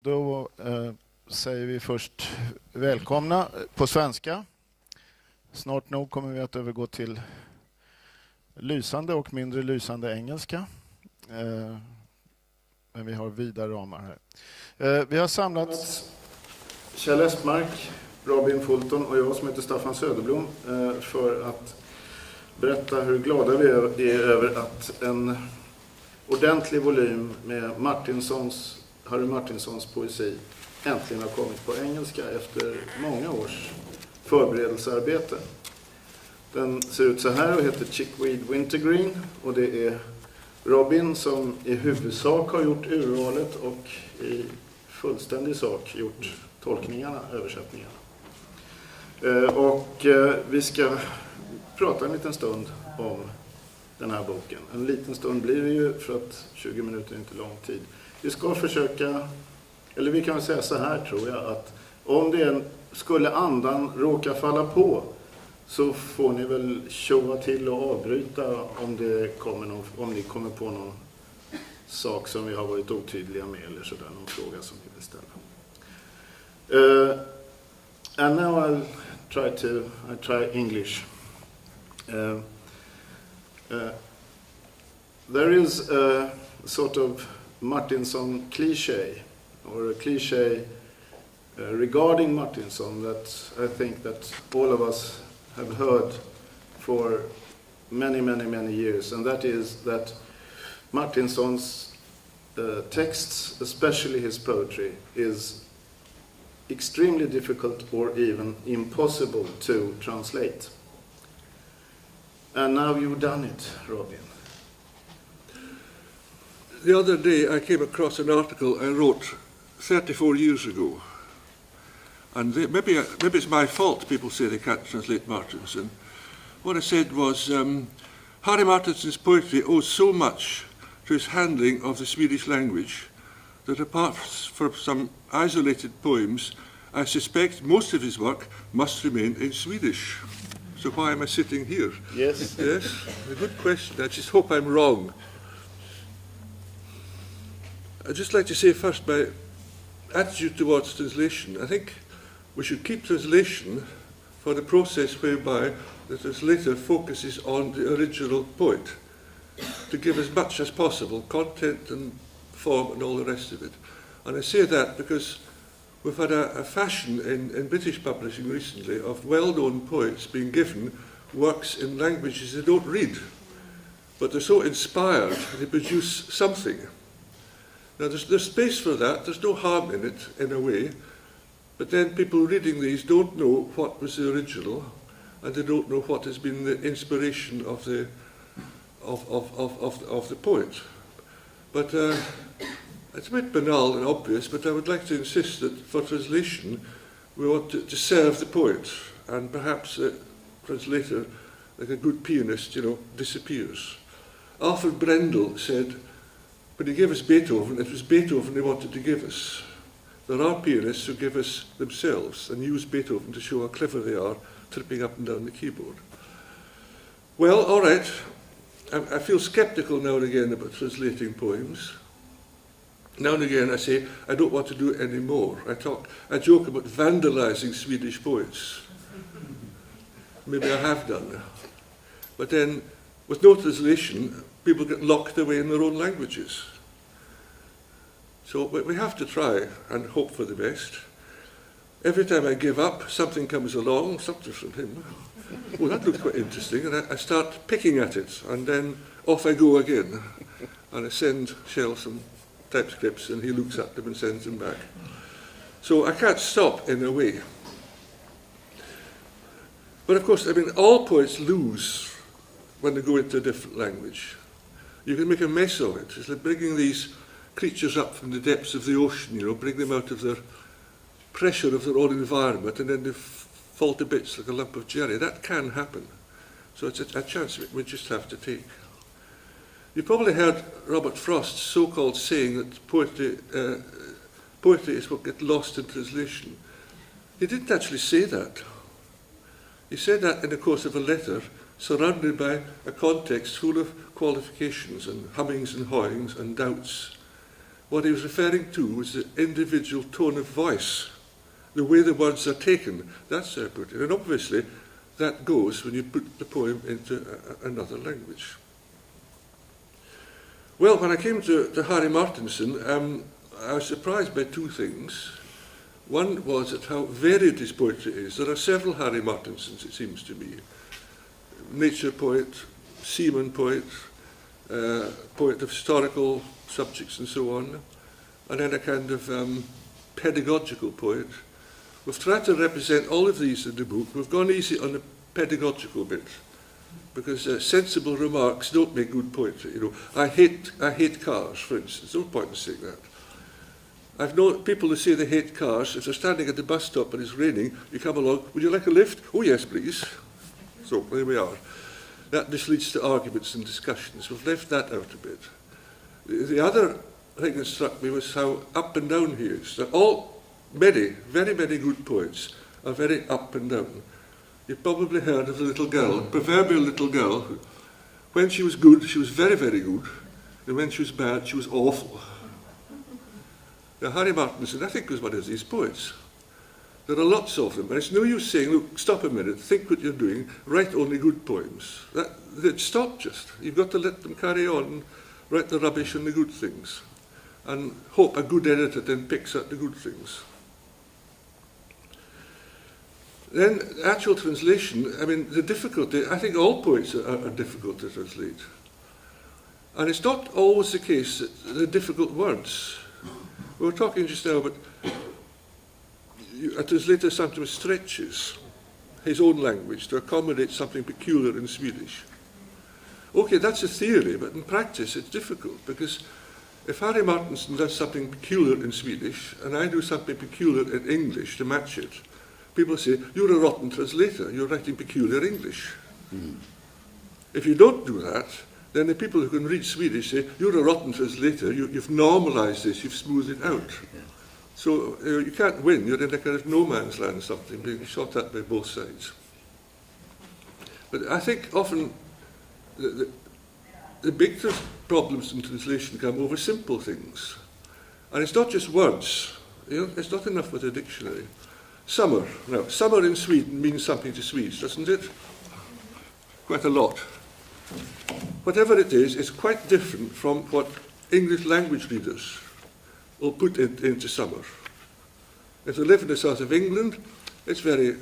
Då säger vi först välkomna på svenska. Snart nog kommer vi att övergå till lysande och mindre lysande engelska. Men vi har vida ramar här. Vi har samlat Kjell Espmark, Robin Fulton och jag som heter Staffan Söderblom för att berätta hur glada vi är över att en ordentlig volym med Harry Martinsons poesi äntligen har kommit på engelska efter många års förberedelsearbete. Den ser ut så här och heter Chickweed Wintergreen, och det är Robin som i huvudsak har gjort urvalet och i fullständig sak gjort tolkningarna, översättningarna. Och vi ska prata en liten stund om den här boken. En liten stund blir det ju, för att 20 minuter är inte lång tid. Vi ska försöka, eller vi kan väl säga så här tror jag, att om skulle andan råka falla på, så får ni väl tjoa till och avbryta om ni kommer på någon sak som vi har varit otydliga med, eller sådär, någon fråga som ni vill ställa. And now I try English. There is a sort of Martinson cliché, or a cliché regarding Martinson, that I think that all of us have heard for many years, and that is that Martinson's texts, especially his poetry, is extremely difficult or even impossible to translate. And now you've done it, Robin. The other day I came across an article I wrote 34 years ago, and maybe it's my fault people say they can't translate Martinson. What I said was, Harry Martinson's poetry owes so much to his handling of the Swedish language that apart from some isolated poems, I suspect most of his work must remain in Swedish. So why am I sitting here? Yes. Yes, a good question. I just hope I'm wrong. I'd just like to say first my attitude towards translation. I think we should keep translation for the process whereby the translator focuses on the original poet, to give as much as possible content and form and all the rest of it. And I say that because we've had a fashion in British publishing recently of well-known poets being given works in languages they don't read, but they're so inspired they produce something. Now there's space for that, there's no harm in it in a way, but then people reading these don't know what was the original, and they don't know what has been the inspiration of the poet. But it's a bit banal and obvious, but I would like to insist that for translation we want to serve the poet, and perhaps the translator, like a good pianist, disappears. Alfred Brendel said, when he gave us Beethoven, it was Beethoven he wanted to give us. There are pianists who give us themselves and use Beethoven to show how clever they are, tripping up and down the keyboard. Well, all right, I feel sceptical now and again about translating poems. Now and again I say, I don't want to do it anymore. I joke about vandalizing Swedish poets. Maybe I have done. But then, with no translation, people get locked away in their own languages. So we have to try and hope for the best. Every time I give up, something comes along, something from him. Oh, that looks quite interesting, and I start picking at it, and then off I go again. And I send Kjell some typescripts, and he looks at them and sends them back. So I can't stop in a way. But of course, all poets lose when they go into a different language. You can make a mess of it. It's like bringing these creatures up from the depths of the ocean, bring them out of their pressure of their own environment, and then they fall to bits like a lump of jelly. That can happen. So it's a chance we just have to take. You probably heard Robert Frost's so-called saying that poetry is what gets lost in translation. He didn't actually say that. He said that in the course of a letter surrounded by a context full of qualifications and hummings and hawings and doubts. what he was referring to was the individual tone of voice, the way the words are taken. That's how I put it. And obviously, that goes when you put the poem into another language. Well, when I came to Harry Martinson, I was surprised by two things. One was at how varied his poetry is. There are several Harry Martinsons, it seems to me. Nature poet, seaman poet, poet of historical subjects and so on, and then a kind of pedagogical poet. We've tried to represent all of these in the book. We've gone easy on the pedagogical bit, because sensible remarks don't make good poetry. You know, I hate cars, for instance. No point in saying that. I've known people who say they hate cars. If they're standing at the bus stop and it's raining, you come along, would you like a lift? Oh yes, please. So there we are. That just leads to arguments and discussions. We've left that out a bit. The other thing that struck me was how up and down he is. They're all very many good poets are very up and down. You've probably heard of the little girl, proverbial little girl, who, when she was good, she was very good, and when she was bad, she was awful. Now, Harry Martinson, I think, was one of these poets. There are lots of them, and it's no use saying, look, stop a minute, think what you're doing, write only good poems. Stop just. You've got to let them carry on, write the rubbish and the good things, and hope a good editor then picks up the good things. Then, actual translation, I mean, the difficulty, I think all poets are difficult to translate. And it's not always the case that they're difficult words. We were talking just now about a translator sometimes stretches his own language to accommodate something peculiar in Swedish. Okay, that's a theory, but in practice it's difficult, because if Harry Martinson does something peculiar in Swedish and I do something peculiar in English to match it, people say, you're a rotten translator, you're writing peculiar English. If you don't do that, then the people who can read Swedish say, you're a rotten translator, you've normalised this, you've smoothed it out. Yeah. So you can't win, you're in a kind of no man's land, something being shot at by both sides. But I think often the big problems in translation come over simple things. And it's not just words, you know, it's not enough with a dictionary. Summer. Now, summer in Sweden means something to Swedes, doesn't it? Quite a lot. Whatever it is, it's quite different from what English language readers will put into summer. If they live in the south of England, it's very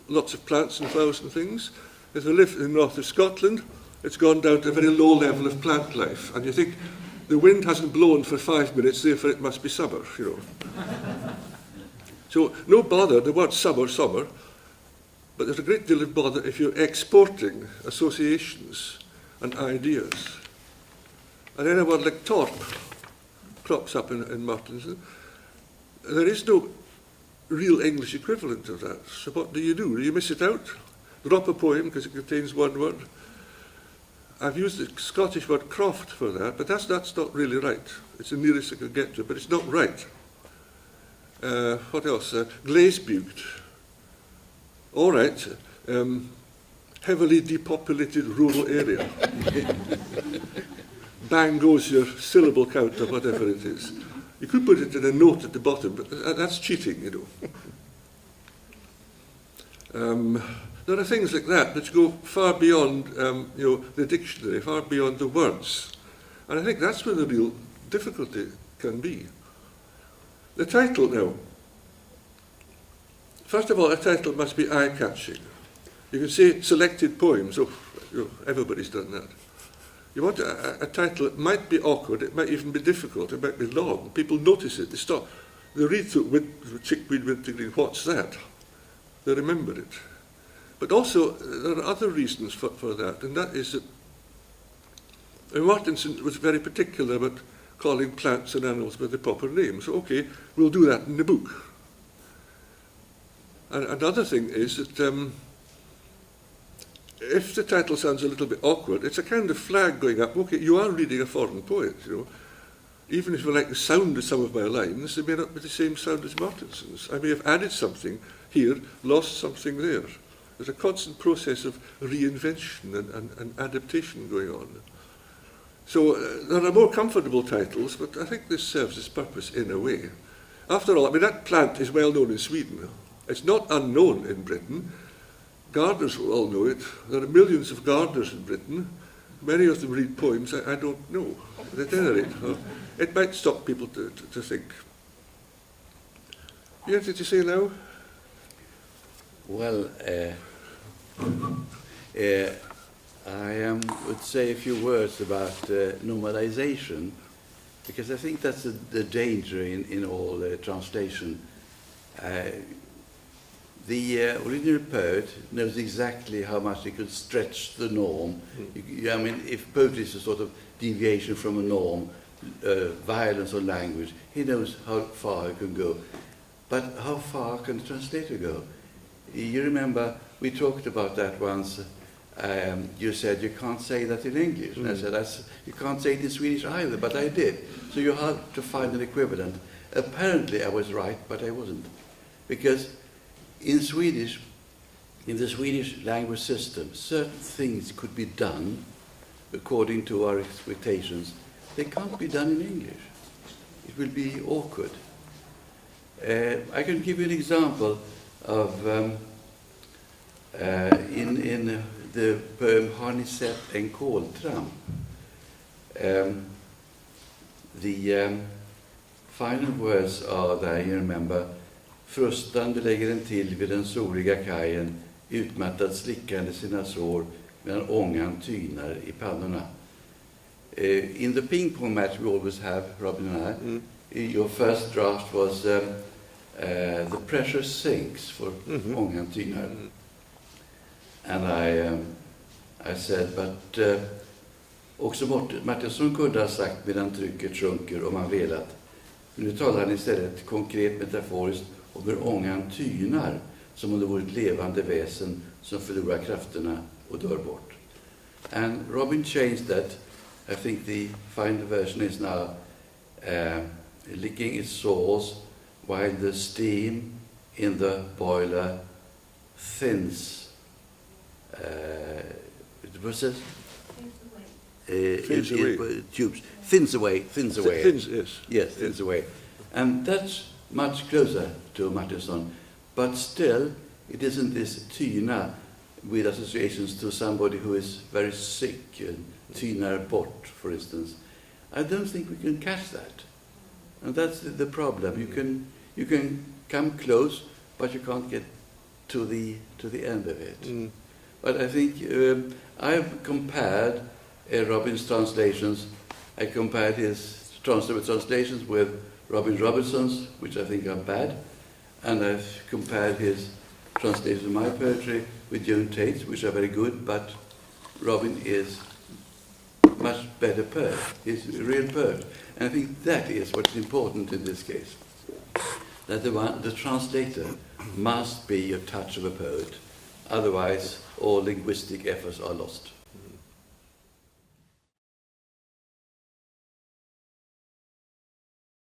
lots of plants and flowers and things. If they live in the north of Scotland, it's gone down to a very low level of plant life. And you think, the wind hasn't blown for 5 minutes, therefore it must be summer, you know. So, no bother, the word summer, but there's a great deal of bother if you're exporting associations and ideas. And then a word like torp crops up in Martinson. There is no real English equivalent of that. So what do? Do you miss it out? Drop a poem because it contains one word? I've used the Scottish word croft for that, but that's not really right. It's the nearest I could get to, but it's not right. What else? Glazebygd. All right. Heavily depopulated rural area. Bang goes your syllable count or whatever it is. You could put it in a note at the bottom, but that's cheating, you know. There are things like that which go far beyond the dictionary, far beyond the words. And I think that's where the real difficulty can be. The title now. First of all, a title must be eye-catching. You can say selected poems. Oh, everybody's done that. You want a title that might be awkward, it might even be difficult, it might be long. People notice it, they stop. They read through Chickweed Wintergreen, what's that? They remember it. But also, there are other reasons for that, and that is that Martinson was very particular about calling plants and animals by the proper names. So, okay, we'll do that in the book. And another thing is that if the title sounds a little bit awkward, it's a kind of flag going up. Okay, you are reading a foreign poet, you know. Even if you like the sound of some of my lines, they may not be the same sound as Martinson's. I may have added something here, lost something there. There's a constant process of reinvention and adaptation going on. So there are more comfortable titles, but I think this serves its purpose in a way. After all, I mean, that plant is well known in Sweden. It's not unknown in Britain. Gardeners will all know it. There are millions of gardeners in Britain. Many of them read poems I don't know. At any rate, it might stop people to think. You have anything to say now? Well, I would say a few words about normalization, because I think that's the danger in all translation. The original poet knows exactly how much he could stretch the norm. I mean, if poetry is a sort of deviation from a norm, violence or language, he knows how far he can go. But how far can the translator go? You remember, we talked about that once. You said you can't say that in English. And I said, you can't say it in Swedish either, but I did. So you had to find an equivalent. Apparently I was right, but I wasn't. Because in Swedish, in the Swedish language system, certain things could be done according to our expectations. They can't be done in English. It will be awkward. I can give you an example of in the poem Har ni sett en koltram? The final words are there, you remember. Frustande lägger den till vid den soliga kajen, utmattad slickande sina sår, medan ångan tynar i pannorna. In the ping pong match we always have, Robin and I, your first draft was the pressure sinks for ångan tynar. And I said, but också Martinson kunde ha sagt medan trycket sjunker om han velat. Nu talar han istället konkret metaforiskt om hur ångan tynar, som om det vore ett levande väsen som förlorar krafterna och dör bort. And Robin changed that. I think the final version is now licking its sores while the steam in the boiler thins. Was it? Thins away. Tubes. Thins away. Thins away. Thins, yes. Yes, thins away. And that's much closer to Martinson. But still, it isn't this tyna with associations to somebody who is very sick, tynar bort, for instance. I don't think we can catch that. And that's the problem. You can come close, but you can't get to the end of it. But I think I've compared Robin's translations. I compared his translations with Robin Robertson's, which I think are bad, and I've compared his translation of my poetry with Joan Tate's, which are very good, but Robin is much better poet. He's a real poet. And I think that is what's important in this case. That the translator must be a touch of a poet. Otherwise, all linguistic efforts are lost.